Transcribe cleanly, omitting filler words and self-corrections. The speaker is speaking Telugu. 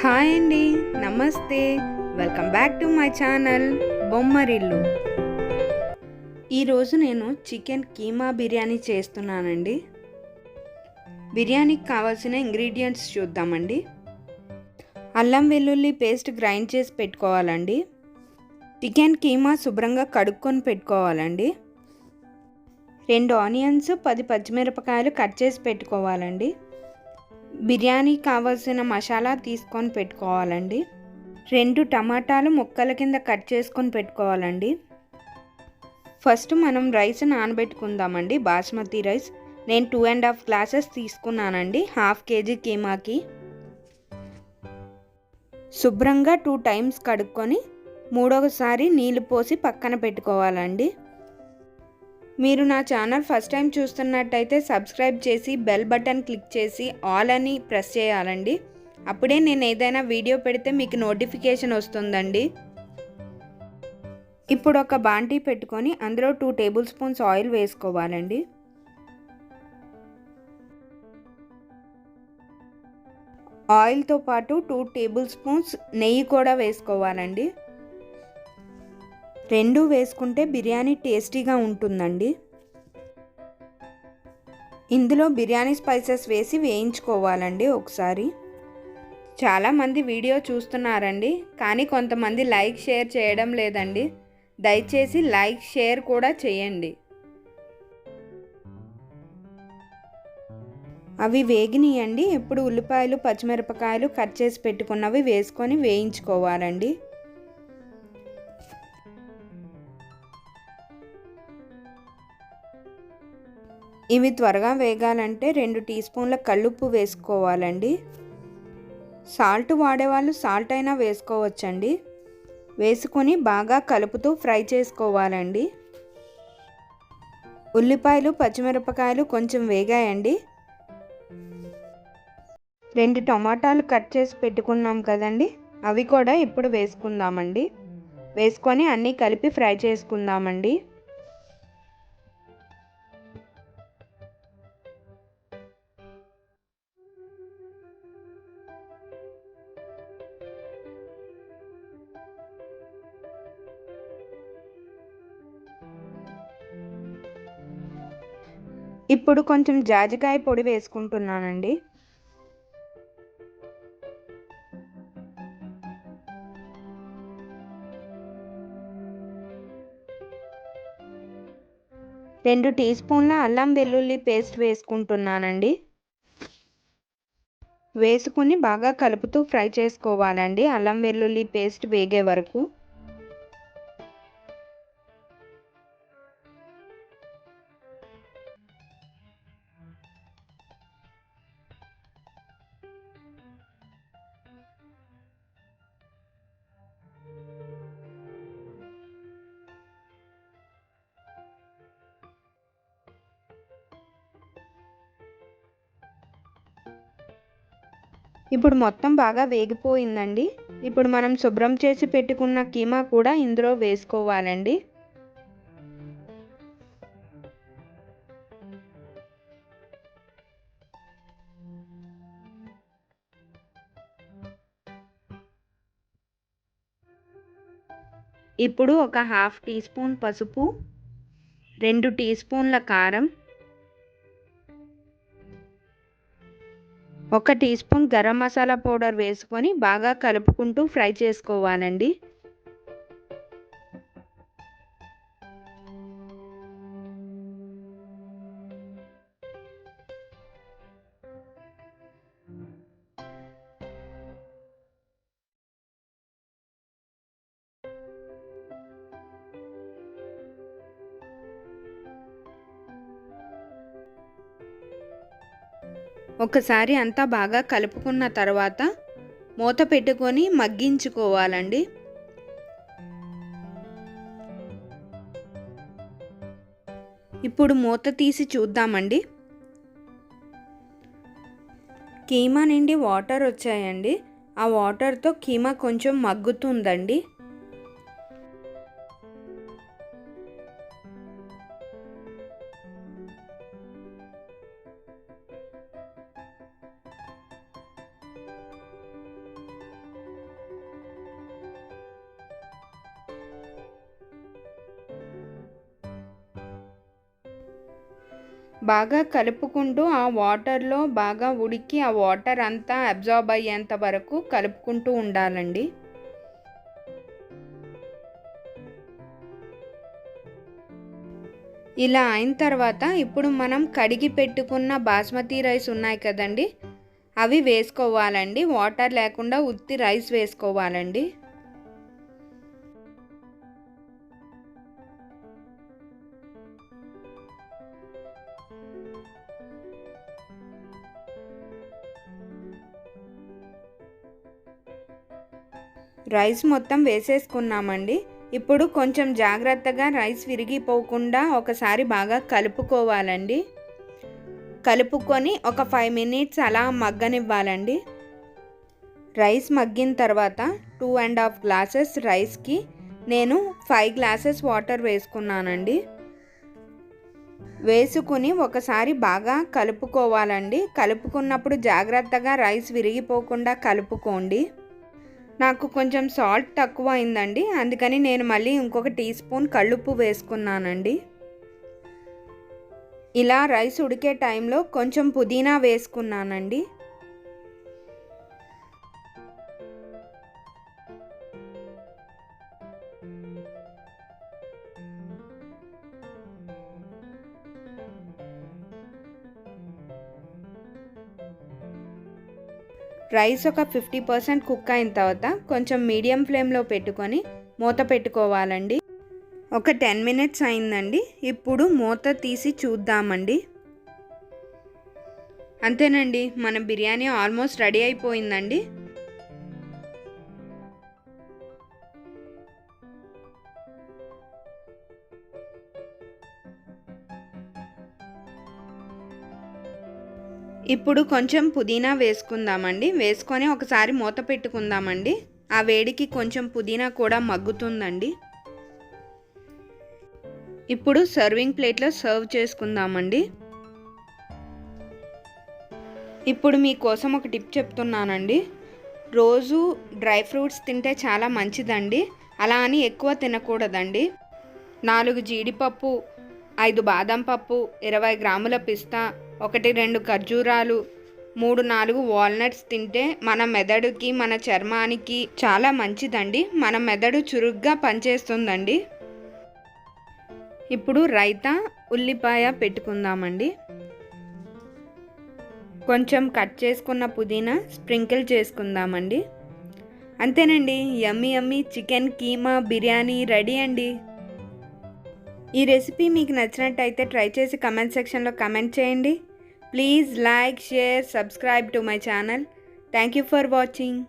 హాయ్ అండి, నమస్తే. Welcome back to my channel Bommarillu. ఈరోజు నేను చికెన్ కీమా బిర్యానీ చేస్తున్నానండి. బిర్యానీకి కావాల్సిన ఇంగ్రీడియంట్స్ చూద్దామండి. అల్లం వెల్లుల్లి పేస్ట్ గ్రైండ్ చేసి పెట్టుకోవాలండి. చికెన్ కీమా శుభ్రంగా కడుక్కొని పెట్టుకోవాలండి. 2 ఆనియన్స్, 10 పచ్చిమిరపకాయలు కట్ చేసి పెట్టుకోవాలండి. బిర్యానీ కావాల్సిన మసాలా తీసుకొని పెట్టుకోవాలండి. 2 టమాటాలు ముక్కల కింద కట్ చేసుకొని పెట్టుకోవాలండి. ఫస్ట్ మనం రైస్ నానబెట్టుకుందామండి. బాస్మతి రైస్ నేను 2.5 గ్లాసెస్ తీసుకున్నానండి. 1/2 kg కీమాకి. శుభ్రంగా 2 టైమ్స్ కడుక్కొని మూడోసారి నీళ్లు పోసి పక్కన పెట్టుకోవాలండి. మీరు నా ఛానల్ ఫస్ట్ టైం చూస్తున్నట్టయితే సబ్స్క్రైబ్ చేసి బెల్ బటన్ క్లిక్ చేసి ఆల్ అని ప్రెస్ చేయాలండి. అప్పుడే నేను ఏదైనా వీడియో పెడితే మీకు నోటిఫికేషన్ వస్తుందండి. ఇప్పుడు ఒక బాంటీ పెట్టుకొని అందులో 2 టేబుల్ స్పూన్స్ ఆయిల్ వేసుకోవాలండి. ఆయిల్తో పాటు 2 టేబుల్ స్పూన్స్ నెయ్యి కూడా వేసుకోవాలండి. 2 వేసుకుంటే బిర్యానీ టేస్టీగా ఉంటుందండి. ఇందులో బిర్యానీ స్పైసెస్ వేసి వేయించుకోవాలండి ఒకసారి. చాలామంది వీడియో చూస్తున్నారండి, కానీ కొంతమంది లైక్ షేర్ చేయడం లేదండి. దయచేసి లైక్ షేర్ కూడా చేయండి. అవి వేగినాయండి. ఇప్పుడు ఉల్లిపాయలు, పచ్చిమిరపకాయలు కట్ చేసి పెట్టుకున్నవి వేసుకొని వేయించుకోవాలండి. ఇవి త్వరగా వేగాలంటే 2 టీ స్పూన్ల కల్లుప్పు వేసుకోవాలండి. సాల్ట్ వాడేవాళ్ళు సాల్ట్ అయినా వేసుకోవచ్చండి. వేసుకొని బాగా కలుపుతూ ఫ్రై చేసుకోవాలండి. ఉల్లిపాయలు, పచ్చిమిరపకాయలు కొంచెం వేగాయండి. 2 టమాటాలు కట్ చేసి పెట్టుకున్నాం కదండి, అవి కూడా ఇప్పుడు వేసుకుందామండి. వేసుకొని అన్నీ కలిపి ఫ్రై చేసుకుందామండి. ఇప్పుడు కొంచెం జాజికాయ పొడి వేసుకుంటున్నానండి. రెండు టీ స్పూన్ల అల్లం వెల్లుల్లి పేస్ట్ వేసుకుంటున్నానండి. వేసుకుని బాగా కలుపుతూ ఫ్రై చేసుకోవాలండి అల్లం వెల్లుల్లి పేస్ట్ వేగే వరకు. ఇప్పుడు మొత్తం బాగా వేగిపోయిందండి. ఇప్పుడు మనం శుభ్రం చేసి పెట్టుకున్న కీమా కూడా ఇందులో వేసుకోవాలండి. ఇప్పుడు ఒక 1/2 టీ స్పూన్ పసుపు, 2 టీ స్పూన్ల కారం, 1 tea spoon garam masala powder వేసుకొని బాగా కలుపుకుంటూ ఫ్రై చేసుకోవాలండి. ఒకసారి అంతా బాగా కలుపుకున్న తర్వాత మూత పెట్టుకొని మగ్గించుకోవాలండి. ఇప్పుడు మూత తీసి చూద్దామండి. కీమా నుండి వాటర్ వచ్చాయండి. ఆ వాటర్తో కీమా కొంచెం మగ్గుతుందండి. బాగా కలుపుకుంటూ ఆ వాటర్లో బాగా ఉడికి ఆ వాటర్ అంతా అబ్జార్బ్ అయ్యేంత వరకు కలుపుకుంటూ ఉండాలండి. ఇలా అయిన తర్వాత ఇప్పుడు మనం కడిగి పెట్టుకున్న బాస్మతి రైస్ ఉన్నాయి కదండి, అవి వేసుకోవాలండి. వాటర్ లేకుండా ఉత్తి రైస్ వేసుకోవాలండి. రైస్ మొత్తం వేసేసుకున్నామండి. ఇప్పుడు కొంచెం జాగ్రత్తగా రైస్ విరిగిపోకుండా ఒకసారి బాగా కలుపుకోవాలండి. కలుపుకొని ఒక 5 మినిట్స్ అలా మగ్గనివ్వాలండి. రైస్ మగ్గిన తర్వాత 2.5 గ్లాసెస్ రైస్కి నేను 5 గ్లాసెస్ వాటర్ వేసుకున్నానండి. వేసుకుని ఒకసారి బాగా కలుపుకోవాలండి. కలుపుకున్నప్పుడు జాగ్రత్తగా రైస్ విరిగిపోకుండా కలుపుకోండి. నాకు కొంచెం సాల్ట్ తక్కువ అయిందండి, అందుకని నేను మళ్ళీ ఇంకొక టీ స్పూన్ కల్లుప్పు వేసుకున్నానండి. ఇలా రైస్ ఉడికే టైంలో కొంచెం పుదీనా వేసుకున్నానండి. రైస్ ఒక 50% కుక్ అయిన తర్వాత కొంచెం మీడియం ఫ్లేమ్లో పెట్టుకొని మూత పెట్టుకోవాలండి. ఒక 10 మినిట్స్ అయిందండి. ఇప్పుడు మూత తీసి చూద్దామండి. అంతేనండి, మన బిర్యానీ ఆల్మోస్ట్ రెడీ అయిపోయిందండి. ఇప్పుడు కొంచెం పుదీనా వేసుకుందామండి. వేసుకొని ఒకసారి మూత పెట్టుకుందామండి. ఆ వేడికి కొంచెం పుదీనా కూడా మగ్గుతుందండి. ఇప్పుడు సర్వింగ్ ప్లేట్లో సర్వ్ చేసుకుందామండి. ఇప్పుడు మీకోసం ఒక టిప్ చెప్తున్నానండి. రోజు డ్రై ఫ్రూట్స్ తింటే చాలా మంచిదండి. అలా అని ఎక్కువ తినకూడదండి. 4 జీడిపప్పు, 5 బాదం పప్పు, 20 గ్రాముల పిస్తా, 1-2 ఖర్జూరాలు, 3-4 వాల్నట్స్ తింటే మన మెదడుకి మన చర్మానికి చాలా మంచిదండి. మన మెదడు చురుగ్గా పనిచేస్తుందండి. ఇప్పుడు రైతా ఉల్లిపాయ పెట్టుకుందామండి. కొంచెం కట్ చేసుకున్న పుదీనా స్ప్రింకిల్ చేసుకుందామండి. అంతేనండి, yummy yummy chicken keema biryani ready అండి. ఈ రెసిపీ మీకు నచ్చినట్టయితే ట్రై చేసి కమెంట్ సెక్షన్లో కమెంట్ చేయండి. Please like, share, subscribe to my channel. Thank you for watching.